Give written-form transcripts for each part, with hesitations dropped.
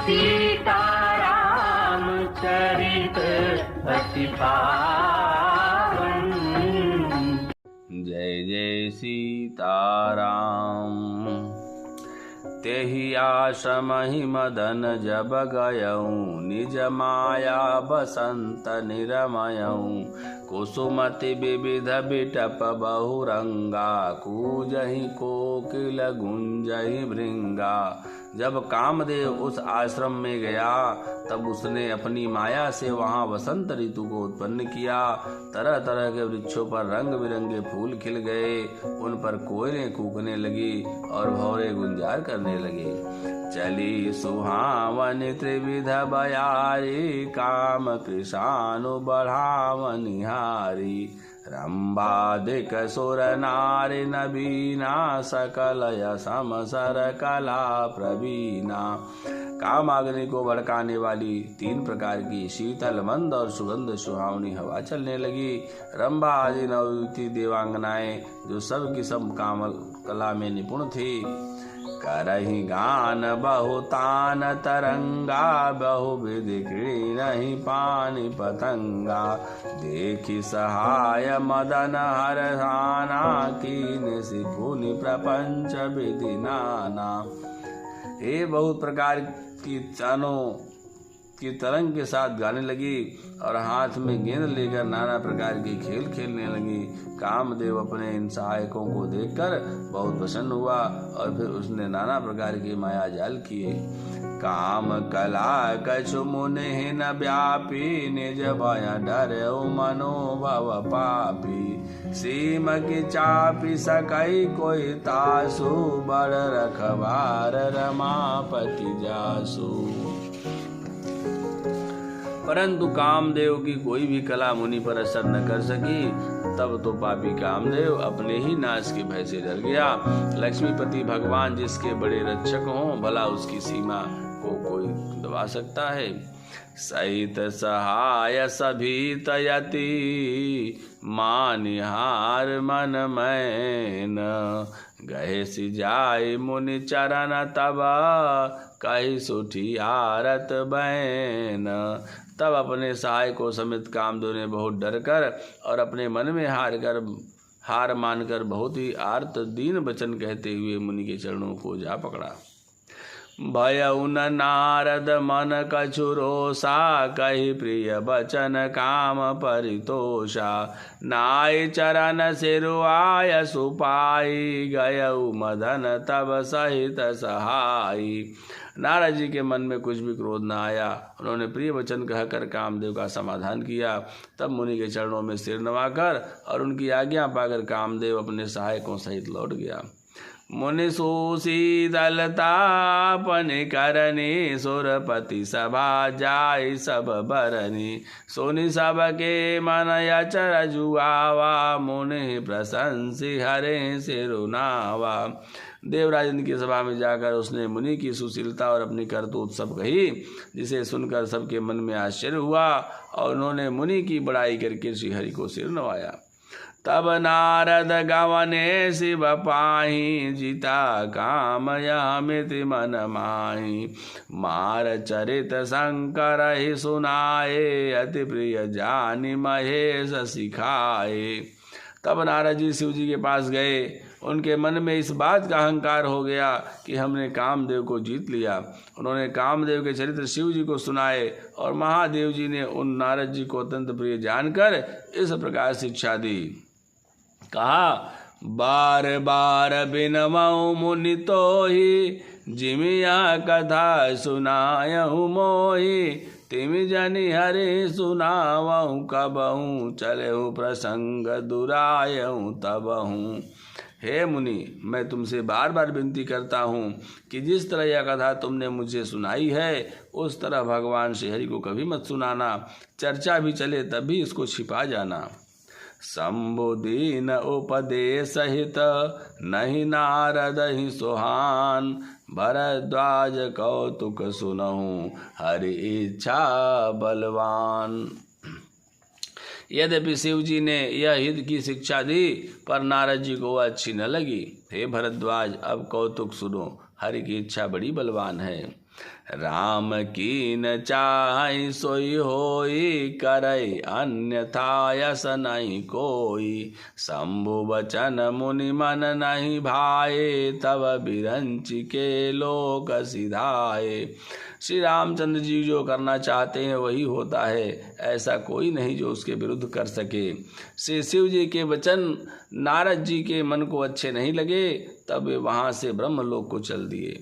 सीताराम चरित अति पावन। जय जय सीताराम। तेहि आश्रमहि मदन जब गयऊँ, निज माया बसंत निरमयऊँ। कुसुमति विविध बिटप बहुरंगा, कूजहि कोकिल गुंजहि भृंगा। जब कामदेव उस आश्रम में गया तब उसने अपनी माया से वहाँ वसंत ऋतु को उत्पन्न किया। तरह तरह के वृक्षों पर रंग बिरंगे फूल खिल गए, उन पर कोयलें कूकने लगी और भौरे गुंजार करने लगे। चली सुहावनी त्रिविध बयारी, काम कृशानु बढ़ावनिहारी। रंबादिक सुर नारी नबीना, सकल यसम सर कला प्रवीणा। कामाग्नि को भड़काने वाली 3 प्रकार की शीतल मंद और सुगंध सुहावनी हवा चलने लगी। रंबा आदि नवयुवती देवांगनाएं जो सब की सब काम कला में निपुण थी, करहि गान बहुतान तरंगा, बहुविधि क्रीडहि पानि पतंगा। देखि सहाय मदन हरसाना, कीन सिखुनि प्रपंच विधि नाना। ये बहुत प्रकार की चानों की तरंग के साथ गाने लगी और हाथ में गेंद लेकर नाना प्रकार के खेल खेलने लगी। कामदेव अपने इन सहायकों को देखकर बहुत प्रसन्न हुआ और फिर उसने नाना प्रकार के माया जाल किए। काम कला कछु मुनि न व्यापी, निज भय डरऊ मनोभव पापी। सीम की चापी सकई कोई तासु, बड़ रखवार रमापति जासु। परंतु कामदेव की कोई भी कला मुनि पर असर न कर सकी। तब तो पापी कामदेव अपने ही नाश के भय से डर गया। लक्ष्मीपति भगवान जिसके बड़े रक्षक हों, भला उसकी सीमा को कोई दबा सकता है। सहित सहाय सभी तयति, मानिहार मन मैन। गहे सिजाय मुनि चरण तब, कही सुठी आरत बैन। तब अपने सहायकों समेत कामदेव ने बहुत डर कर और अपने मन में हार मानकर बहुत ही आर्त दीन वचन कहते हुए मुनि के चरणों को जा पकड़ा। भयउ न नारद मन कछु रोषा, कही प्रिय बचन काम परितोषा। नाय चरण सिरुआय सुपाई, गयउ मदन तब सहित सहाई। नारद जी के मन में कुछ भी क्रोध न आया। उन्होंने प्रिय वचन कहकर कामदेव का समाधान किया। तब मुनि के चरणों में सिर नवाकर और उनकी आज्ञा पाकर कामदेव अपने सहायकों सहित लौट गया। मुनि सुशीतलतापनि करनी, सुरपति सभा जाय सब बरनी। सोनि सबके मन अचर जुआवा, मुनि प्रशंसी हरे सिरुनावा। देवराज इनकी सभा में जाकर उसने मुनि की सुशीलता और अपनी करतूत सब कही, जिसे सुनकर सबके मन में आश्चर्य हुआ और उन्होंने मुनि की बड़ाई करके श्रीहरि को सिर नवाया। तब नारद गवने शिव पाहि, जीता काम यमिति मन माहि। मार चरित शंकर ही सुनाए, अति प्रिय जानि महेश सिखाए। तब नारद जी शिव जी के पास गए। उनके मन में इस बात का अहंकार हो गया कि हमने कामदेव को जीत लिया। उन्होंने कामदेव के चरित्र शिव जी को सुनाए और महादेव जी ने उन नारद जी को अत्यंत प्रिय जानकर इस प्रकार शिक्षा दी। कहा, बार बार बिनमऊ मुनि तोहि, जिमिया कथा सुनायहु मोहि। तिमि जनि हरि सुनावहु कबहु, चलेहु प्रसंग दुरायहु तबहु। हे मुनि, मैं तुमसे बार बार विनती करता हूँ कि जिस तरह यह कथा तुमने मुझे सुनाई है उस तरह भगवान श्रीहरि को कभी मत सुनाना। चर्चा भी चले तब भी इसको छिपा जाना। संबुदीन उपदेश हित, नहीं नारद ही सुहान। भरद्वाज कौतुक सुनहु, हरि इच्छा बलवान। यद्यपि शिव जी ने यह हित की शिक्षा दी पर नारद जी को अच्छी न लगी। हे भरद्वाज, अब कौतुक सुनो, हरि की इच्छा बड़ी बलवान है। राम कीन चाहि सोई होई, करई अन्यथा यस नहीं कोई। शंभु बचन मुनि मन नहीं भाए, तब बिरंच के लोक सिधाए। श्री रामचंद्र जी जो करना चाहते हैं वही होता है, ऐसा कोई नहीं जो उसके विरुद्ध कर सके। श्री शिव जी के वचन नारद जी के मन को अच्छे नहीं लगे, तब वे वहाँ से ब्रह्मलोक को चल दिए।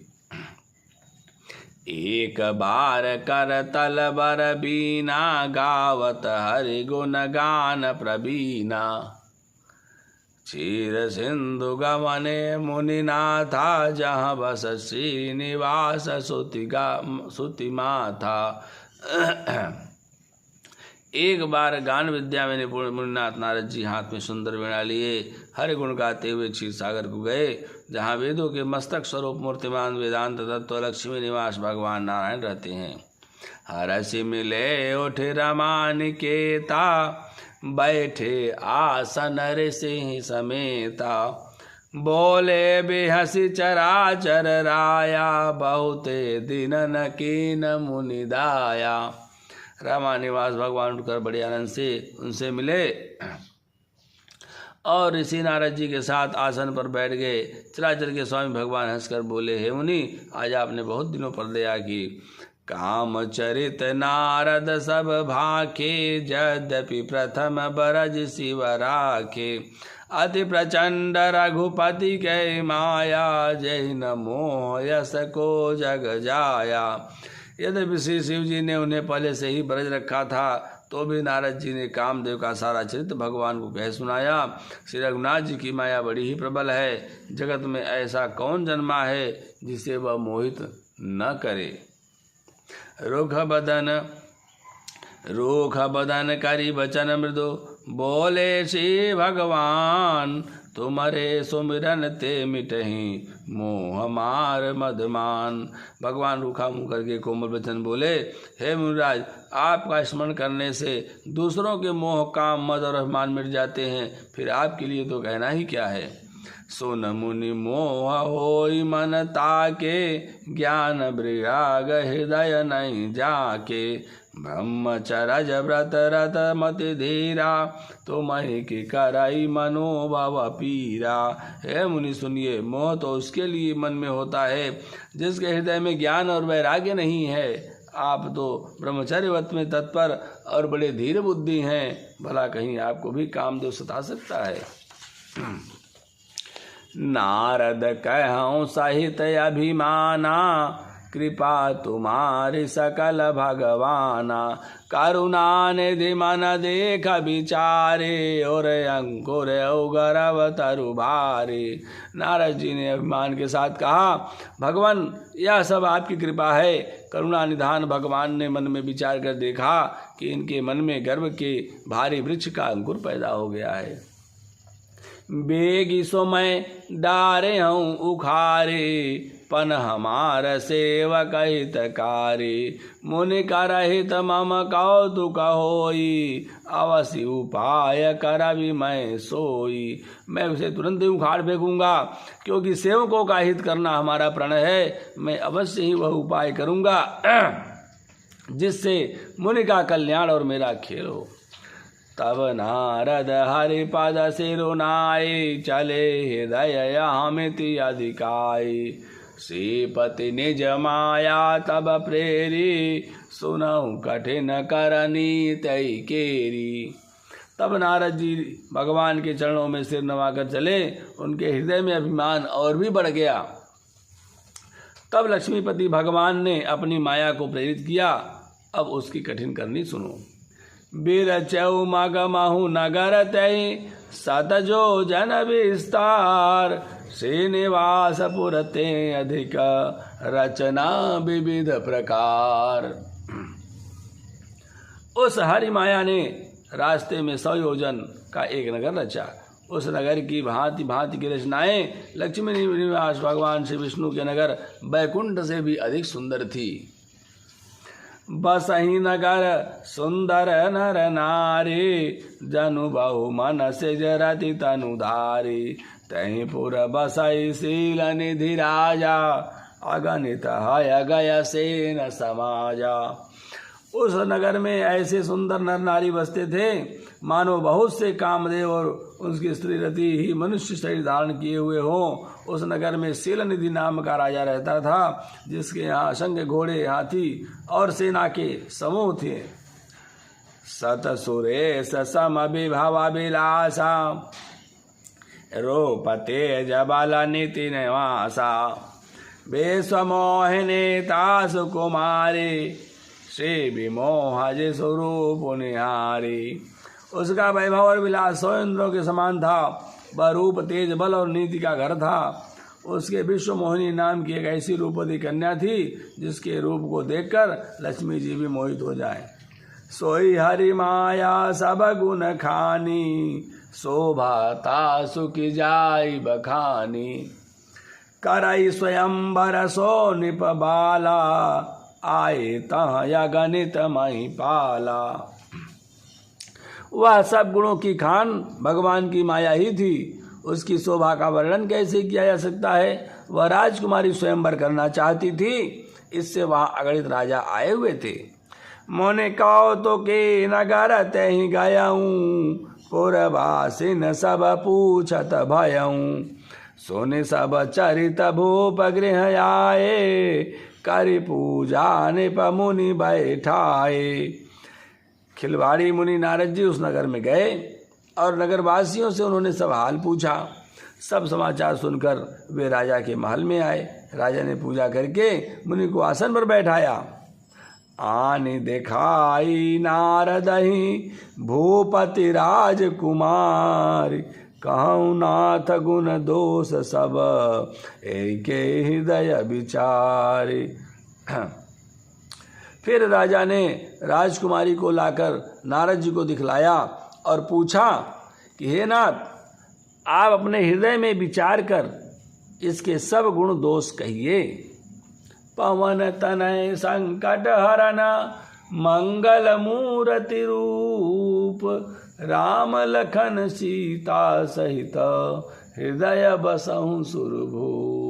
एक बार कर तल बर बीना, गावत हरि गुण गान प्रवीणा। क्षीर सिंधु गमने मुनिनाथा, जहाँ बस श्रीनिवास सुति माथा। एक बार गान विद्या में निपुण मुनिनाथ नारद जी हाथ में सुंदर वीणा लिए हरि गुण गाते हुए क्षीर सागर को गए, जहाँ वेदों के मस्तक स्वरूप मूर्तिमान वेदांत तत्व लक्ष्मी निवास भगवान नारायण रहते हैं। हरसि मिले उठ रमा निकेता, बैठे आसन ऋषि समेता। बोले बेहसी चराचर राया, बहुते दिनन कीन मुनि दाया। रमा निवास भगवान उठकर बड़े आनंद से उनसे मिले और ऋषि नारद जी के साथ आसन पर बैठ गए। चराचर के स्वामी भगवान हंसकर बोले, हे मुनि, आज आपने बहुत दिनों पर दया की। काम चरित नारद सब भाखे, यद्यपि प्रथम बरज शिव राखे। अति प्रचंड रघुपति के माया, जय न मोह यस को जग जाया। यद्यपि श्री शिव जी ने उन्हें पहले से ही ब्रज रखा था, तो भी नारद जी ने कामदेव का सारा चरित्र भगवान को कह सुनाया। श्री रघुनाथ जी की माया बड़ी ही प्रबल है, जगत में ऐसा कौन जन्मा है जिसे वह मोहित न करे। रूख बदन करी बचन मृदु, बोले श्री भगवान। तुम्हारे सुमिरन ते मिटहि, मोह मार मदमान। भगवान रूखा मुँह करके कोमल वचन बोले, हे मुनिराज, आपका स्मरण करने से दूसरों के मोह काम मद और अभिमान मिट जाते हैं, फिर आपके लिए तो कहना ही क्या है। सुन मुनि मोह होई मन ताके, ज्ञान विराग हृदय नहीं जाके। ब्रह्मचर्य व्रत रत मति धीरा, तुम्हें की कराई मनोभव पीरा। हे मुनि सुनिए, मोह तो उसके लिए मन में होता है जिसके हृदय में ज्ञान और वैराग्य नहीं है। आप तो ब्रह्मचर्य व्रत में तत्पर और बड़े धीर बुद्धि हैं, भला कहीं आपको भी कामदेव सता सकता है। नारद कहूँ सहित अभिमाना, कृपा तुम्हारी सकल भगवाना। करुणा निधि मन देख विचारे, और अंकुर गर्भ तरु भारे। नारद जी ने अभिमान के साथ कहा, भगवान, यह सब आपकी कृपा है। करुणा निधान भगवान ने मन में विचार कर देखा कि इनके मन में गर्भ के भारी वृक्ष का अंकुर पैदा हो गया है। बेगी सो मैं डारे हूँ उखारे, पन हमार सेवक हितकारी। मुनि करहित मम कौतुक होई, अवश्य उपाय करबि मैं सोई। मैं उसे तुरंत ही उखाड़ फेंकूंगा, क्योंकि सेवकों का हित करना हमारा प्रण है। मैं अवश्य ही वह उपाय करूंगा जिससे मुनि का कल्याण और मेरा खेल हो। तब नारद हरिपद सिरुनाई, चले हृदय अहमिति अधिकाई। श्रीपति निज माया तब प्रेरी, सुनहु कठिन करनी तई केरी। तब नारद जी भगवान के चरणों में सिर नवाकर चले, उनके हृदय में अभिमान और भी बढ़ गया। तब लक्ष्मीपति भगवान ने अपनी माया को प्रेरित किया। अब उसकी कठिन करनी सुनो। बिरचऊ मग महु नगर तई, सतजो जन विस्तार। श्रीनिवास पुरते अधिक, रचना विविध प्रकार। उस हरि माया ने रास्ते में 100 योजन का एक नगर रचा। उस नगर की भांति भांति की रचनाएं लक्ष्मी निवास भगवान श्री विष्णु के नगर बैकुंठ से भी अधिक सुंदर थी। बसही नगर सुंदर नर नारी, जनु बहु मन से जरति तनु धारी। तहीं पुर बसई शील निधि राजा, अगणित हय गय से न समाजा। उस नगर में ऐसे सुंदर नर नारी बसते थे मानो बहुत से कामदेव और उसकी स्त्री रति ही मनुष्य शरीर धारण किए हुए हों। उस नगर में शीलनिधि नाम का राजा रहता था, जिसके यहाँ असंख्य घोड़े, हाथी और सेना के समूह थे। सतसुरेश सम विभवाभिलाषा रूपते जबल नीति निवासा विश्वमोहिनीता सुकुमारी श्री विमोहज स्वरूप निहारी। उसका वैभव और विलास 100 इंद्रों के समान था। वह रूप, तेज, बल और नीति का घर था। उसके विश्व मोहिनी नाम की एक ऐसी रूपवती कन्या थी जिसके रूप को देखकर लक्ष्मी जी भी मोहित हो जाए। सोई हरि माया सब गुण खानी शोभाता सुखी जाई बखानी करई स्वयंवर सो निप बाला आए तह गणित मही पाला। वह सब गुणों की खान भगवान की माया ही थी। उसकी शोभा का वर्णन कैसे किया जा सकता है। वह राजकुमारी स्वयंवर करना चाहती थी, इससे वहां अगणित राजा आए हुए थे। मोने कहो तो के नगर तही गयऊँ पुरवासिन सब पूछत भयऊँ सोने सब चरित भूप गृह आए करि पूजा निप मुनि बैठाए। खिलवाड़ी मुनि नारद जी उस नगर में गए और नगरवासियों से उन्होंने सब हाल पूछा। सब समाचार सुनकर वे राजा के महल में आए। राजा ने पूजा करके मुनि को आसन पर बैठाया। आनि दिखाई नारदहि भूपति राजकुमार कहूँ नाथ गुण दोष सब एके हृदय विचारे। फिर राजा ने राजकुमारी को लाकर नारद जी को दिखलाया और पूछा कि हे नाथ, आप अपने हृदय में विचार कर इसके सब गुण दोष कहिए। पवन तनय संकट हरन मंगल मूर्ति रूप राम लखन सीता सहित हृदय बसहु सुरभूप।